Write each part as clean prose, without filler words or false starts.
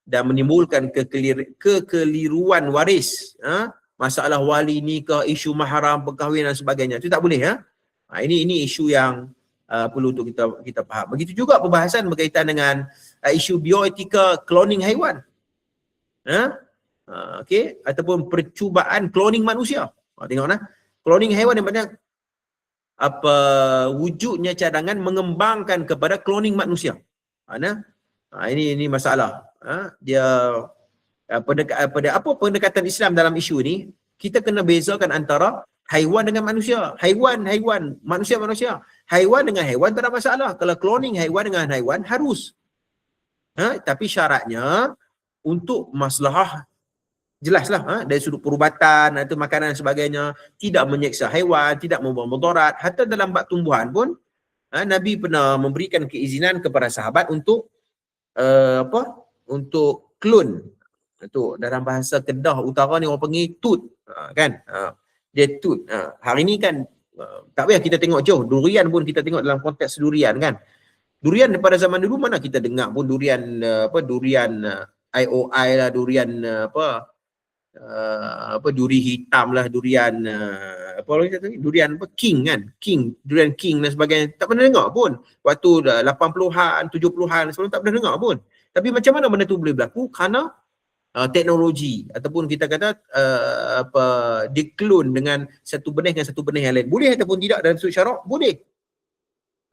dan menimbulkan kekeliruan waris, masalah wali nikah, isu mahram, perkahwinan dan sebagainya, itu tak boleh. Ini isu yang perlu untuk kita faham. Begitu juga perbahasan berkaitan dengan isu bioetika cloning haiwan, okey, ataupun percubaan cloning manusia. Tengoklah, cloning haiwan yang banyak wujudnya cadangan mengembangkan kepada cloning manusia. Ini masalah. Dia pendekatan Islam dalam isu ni, kita kena bezakan antara haiwan dengan manusia. Haiwan, manusia. Haiwan dengan haiwan tak ada masalah. Kalau cloning haiwan dengan haiwan harus. Tapi syaratnya untuk maslahah, jelaslah, dari sudut perubatan atau makanan dan sebagainya, tidak menyeksa haiwan, tidak membawa mudarat. Hatta dalam bab tumbuhan pun, Nabi pernah memberikan keizinan kepada sahabat untuk untuk klon. Itu dalam bahasa Kedah Utara ni orang panggil tut, kan? Dia tut. Hari ni kan tak payah kita tengok jauh, durian pun kita tengok dalam konteks durian, kan? Durian daripada zaman dulu mana kita dengar pun durian durian IOI lah, durian duri hitam lah, durian durian king, kan? Durian king dan sebagainya. Tak pernah dengar pun. Waktu 80-an, 70-an sebelum, tak pernah dengar pun. Tapi macam mana benda tu boleh berlaku? Kerana teknologi ataupun kita kata diklon dengan satu benih dengan satu benih yang lain. Boleh ataupun tidak dalam sudut syarak? Boleh.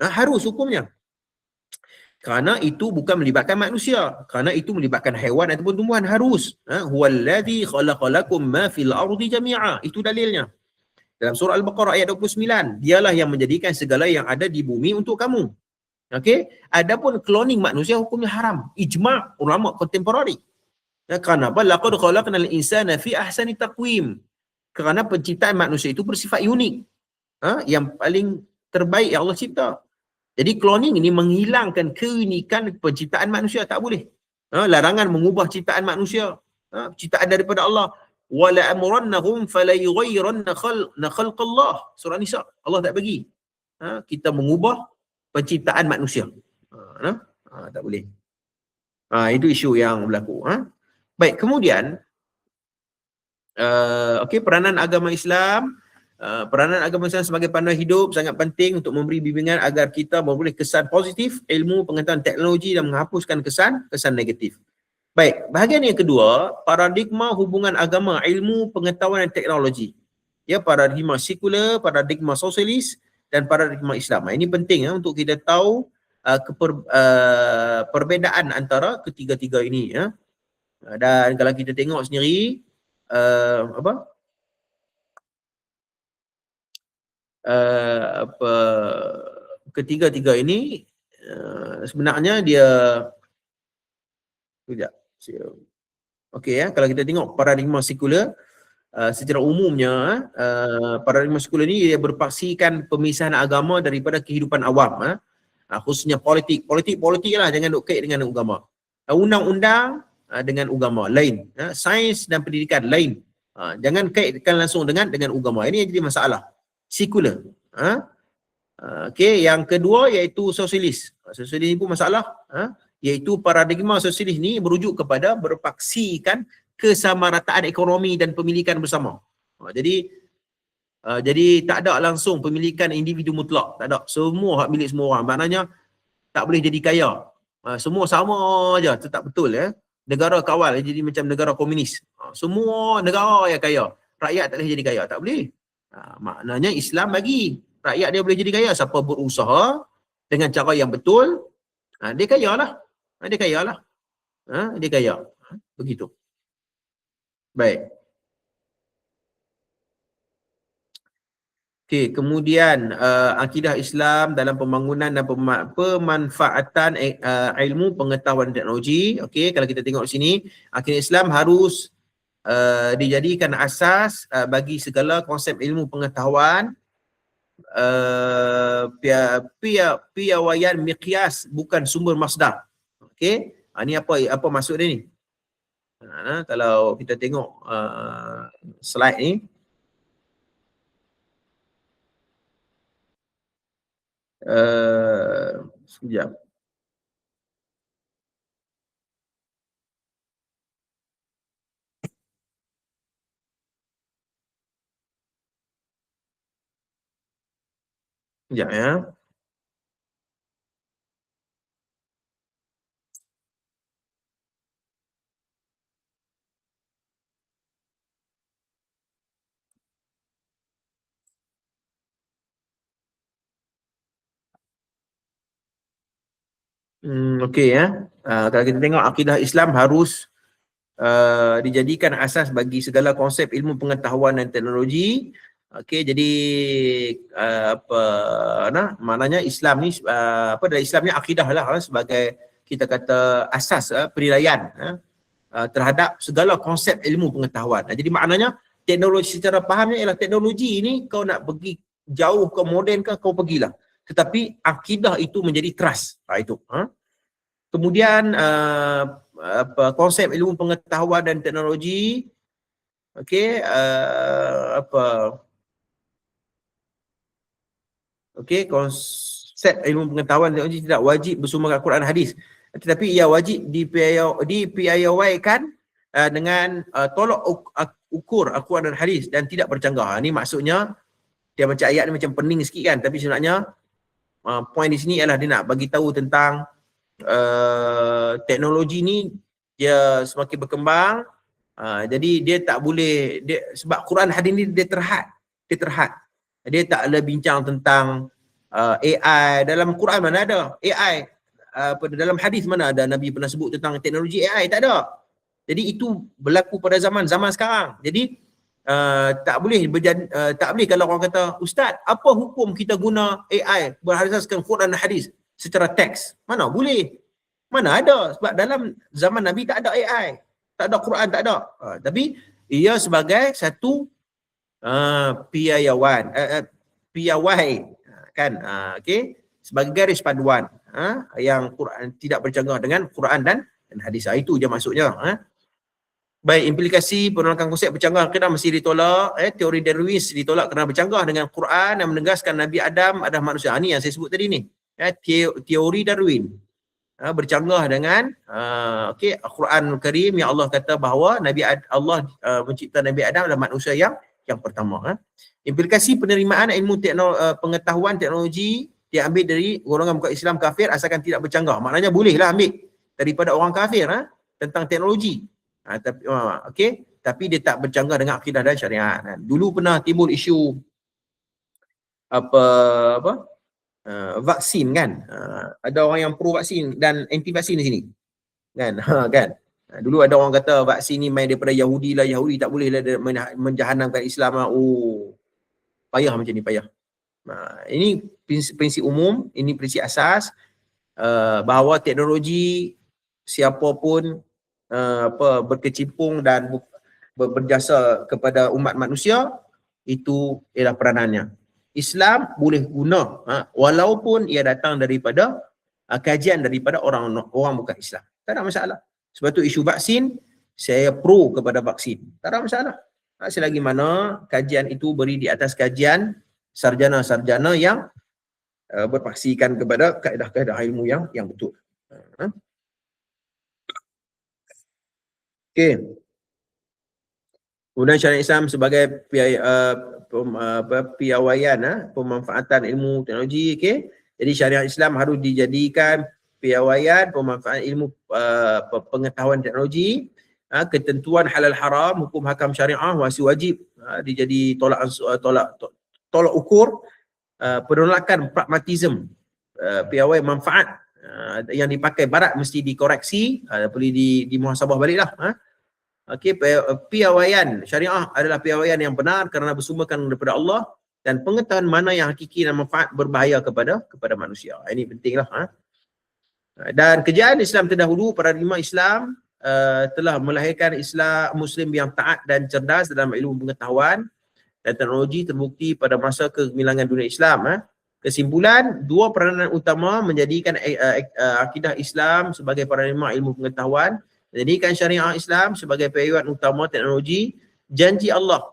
Harus hukumnya. Kerana itu bukan melibatkan manusia. Kerana itu melibatkan haiwan ataupun tumbuhan. Harus. Huwallazi khalaqalakum ma fil ardi jami'a. Itu dalilnya. Dalam surah Al-Baqarah ayat 29. Dialah yang menjadikan segala yang ada di bumi untuk kamu. Okey. Adapun cloning manusia hukumnya haram. Ijma' ulama kontemporari. Kerana apa? Laqad khalaqnal insana fi ahsani taqwim. Kerana penciptaan manusia itu bersifat unik. Yang paling terbaik yang Allah cipta. Jadi cloning ini menghilangkan keunikan penciptaan manusia, tak boleh. Larangan mengubah ciptaan manusia, ciptaan daripada Allah. Wala amrannahum falayughayyirunna khalqallah. Surah Nisa. Allah tak bagi kita mengubah penciptaan manusia. Tak boleh. Itu isu yang berlaku. Baik, kemudian okey, peranan agama Islam. Peranan agama Islam sebagai panduan hidup sangat penting untuk memberi bimbingan agar kita memperoleh kesan positif ilmu, pengetahuan, teknologi dan menghapuskan kesan negatif. Baik, bahagian yang kedua, paradigma hubungan agama, ilmu, pengetahuan dan teknologi. Ya, paradigma sekular, paradigma sosialis dan paradigma Islam. Ini penting untuk kita tahu perbezaan antara ketiga-tiga ini. Dan kalau kita tengok sendiri, ketiga-tiga ini sebenarnya dia kalau kita tengok paradigma sekular, secara umumnya paradigma sekular ni dia berpaksikan pemisahan agama daripada kehidupan awam, khususnya politik lah, jangan duk kait dengan agama. Undang-undang dengan agama lain, sains dan pendidikan lain, jangan kaitkan langsung dengan agama. Ini yang jadi masalah sekular. Okey, yang kedua iaitu sosialis. Sosialis ni pun masalah, iaitu paradigma sosialis ni merujuk kepada berpaksikan kesamarataan ekonomi dan pemilikan bersama. Jadi tak ada langsung pemilikan individu mutlak, tak ada. Semua hak milik semua orang. Maknanya tak boleh jadi kaya. Semua sama aja, itu tak betul ya. Negara kawal jadi macam negara komunis. Semua negara yang kaya, rakyat tak boleh jadi kaya, tak boleh. Maknanya Islam bagi rakyat dia boleh jadi kaya. Siapa berusaha dengan cara yang betul, dia kaya lah. Dia kaya. Begitu. Baik. Okey, kemudian akidah Islam dalam pembangunan dan pemanfaatan ilmu, pengetahuan dan teknologi. Okey, kalau kita tengok sini, akidah Islam harus dijadikan asas bagi segala konsep ilmu pengetahuan, piawaian miqyas, bukan sumber masdar. Okey, ini apa maksud dia ni? Kalau kita tengok slide ni, sekejap. Sekejap ya. Okey ya. Kalau kita tengok akidah Islam harus dijadikan asas bagi segala konsep ilmu pengetahuan dan teknologi. Okey, jadi maknanya Islam ni dari Islam ni akidah lah sebagai kita kata asas penilaian terhadap segala konsep ilmu pengetahuan. Jadi maknanya teknologi secara fahamnya ialah teknologi ni kau nak pergi jauh ke moden ke kau pergilah. Tetapi akidah itu menjadi trust. Itu. Kemudian konsep ilmu pengetahuan dan teknologi, okey, konsep ilmu pengetahuan dan teknologi tidak wajib bersumber Al-Quran dan hadis, tetapi ia wajib dipiawaikan dengan tolak ukur Al-Quran dan hadis dan tidak bercanggah. Ini maksudnya dia macam ayat ni macam pening sikit kan, tapi sebenarnya poin di sini ialah dia nak bagi tahu tentang teknologi ni dia semakin berkembang, jadi dia tak boleh sebab Quran hadis ni dia terhad, dia tak ada bincang tentang AI. Dalam Quran mana ada AI, dalam hadis mana ada Nabi pernah sebut tentang teknologi AI? Tak ada. Jadi itu berlaku pada zaman sekarang. Jadi tak boleh kalau orang kata, ustaz, apa hukum kita guna AI berasaskan Quran dan hadis secara teks? Mana boleh, mana ada, sebab dalam zaman Nabi tak ada AI, tak ada Quran, tak ada. Tapi ia sebagai satu piawai kan, okey, sebagai garis panduan yang Quran tidak bercanggah dengan Quran dan hadis. Itu je maksudnya. Baik, implikasi penolakan konsep bercanggah akidah mesti ditolak. Teori Darwin ditolak kerana bercanggah dengan Quran yang menegaskan Nabi Adam adalah manusia. Ini yang saya sebut tadi ni. Teori Darwin bercanggah dengan Al-Quran Karim yang Allah kata bahawa Allah mencipta Nabi Adam adalah manusia yang pertama. Implikasi penerimaan ilmu pengetahuan teknologi diambil dari golongan bukan Islam kafir asalkan tidak bercanggah. Maknanya bolehlah ambil daripada orang kafir tentang teknologi. Tapi dia tak bercanggah dengan akidah dan syariat. Dulu pernah timbul isu vaksin kan. Ada orang yang pro vaksin dan anti vaksin di sini. Kan? Dulu ada orang kata vaksin ni main daripada Yahudi lah, Yahudi tak boleh lah menjahanamkan Islam lah. Payah macam ni, payah. Ini prinsip umum, ini prinsip asas bahawa teknologi siapapun berkecimpung dan berjasa kepada umat manusia, itu ialah peranannya. Islam boleh guna walaupun ia datang daripada kajian daripada orang bukan Islam. Tak ada masalah. Sebab tu isu vaksin, saya pro kepada vaksin. Tak ada masalah. Selagi mana kajian itu beri di atas kajian sarjana-sarjana yang berpaksikan kepada kaedah-kaedah ilmu yang betul. Okey. Kemudian syariat Islam sebagai piawaian pemanfaatan ilmu teknologi. Okey. Jadi syariat Islam harus dijadikan piawaian pemanfaatan ilmu pengetahuan teknologi, ketentuan halal haram, hukum hakam syariah masih wajib dijadi tolak ukur, penolakan pragmatism, piawai manfaat yang dipakai barat mesti dikoreksi, boleh dimuhasabah baliklah. Okey, piawaian syariah adalah piawaian yang benar kerana bersumberkan daripada Allah dan pengetahuan mana yang hakiki dan manfaat berbahaya kepada manusia. Ini pentinglah. Dan kejayaan Islam terdahulu, paradigma Islam telah melahirkan Islam Muslim yang taat dan cerdas dalam ilmu pengetahuan dan teknologi terbukti pada masa kegemilangan dunia Islam. Kesimpulan, dua peranan utama menjadikan akidah Islam sebagai paradigma ilmu pengetahuan, menjadikan syariah Islam sebagai piawaian utama teknologi. Janji Allah,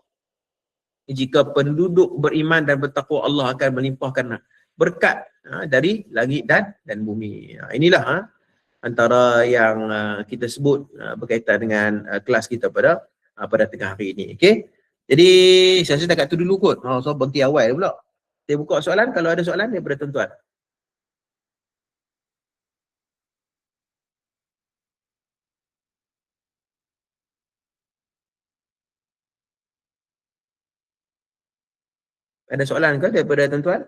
jika penduduk beriman dan bertakwa, Allah akan melimpahkan berkat dari langit dan bumi. Inilah antara yang kita sebut berkaitan dengan kelas kita pada tengah hari ini. Okey. Jadi saya setakat tu dulu kot. So berhenti awal pula. Saya buka soalan, kalau ada soalan daripada tuan-tuan. Ada soalan ke daripada tuan-tuan?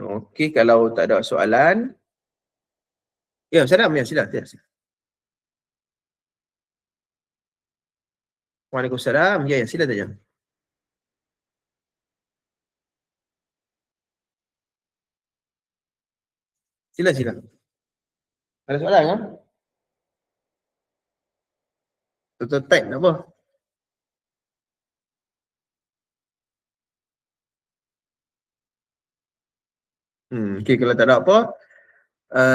Okey, kalau tak ada soalan. Ya, salam. Ya, sila. Waalaikumsalam. Ya, sila saja. Sila. Ada soalan kan? Tuan-tuan type tak apa. Okey, kalau tak ada apa,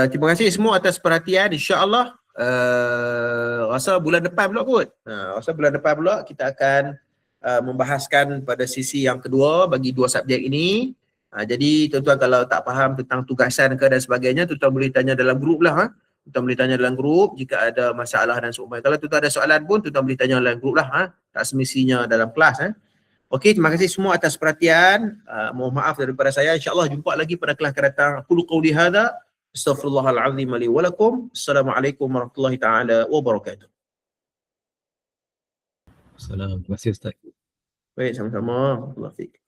terima kasih semua atas perhatian. InsyaAllah rasa bulan depan pula kot. Rasa bulan depan pula kita akan membahaskan pada sisi yang kedua bagi dua subjek ini. Jadi tuan-tuan kalau tak faham tentang tugasan ke dan sebagainya, tuan-tuan boleh tanya dalam grup lah. Tuan-tuan boleh tanya dalam grup jika ada masalah dan seumpamanya. Kalau tuan-tuan ada soalan pun, tuan-tuan boleh tanya dalam grup lah. Tak semestinya dalam kelas. Okey, terima kasih semua atas perhatian. Mohon maaf daripada saya. InsyaAllah jumpa lagi pada kelas akan datang. Qul qawli hadza astaghfirullahalazim li wa lakum. Assalamualaikum warahmatullahi taala wabarakatuh. Assalamualaikum. Terima kasih Ustaz. Baik, sama-sama. Allah fiik.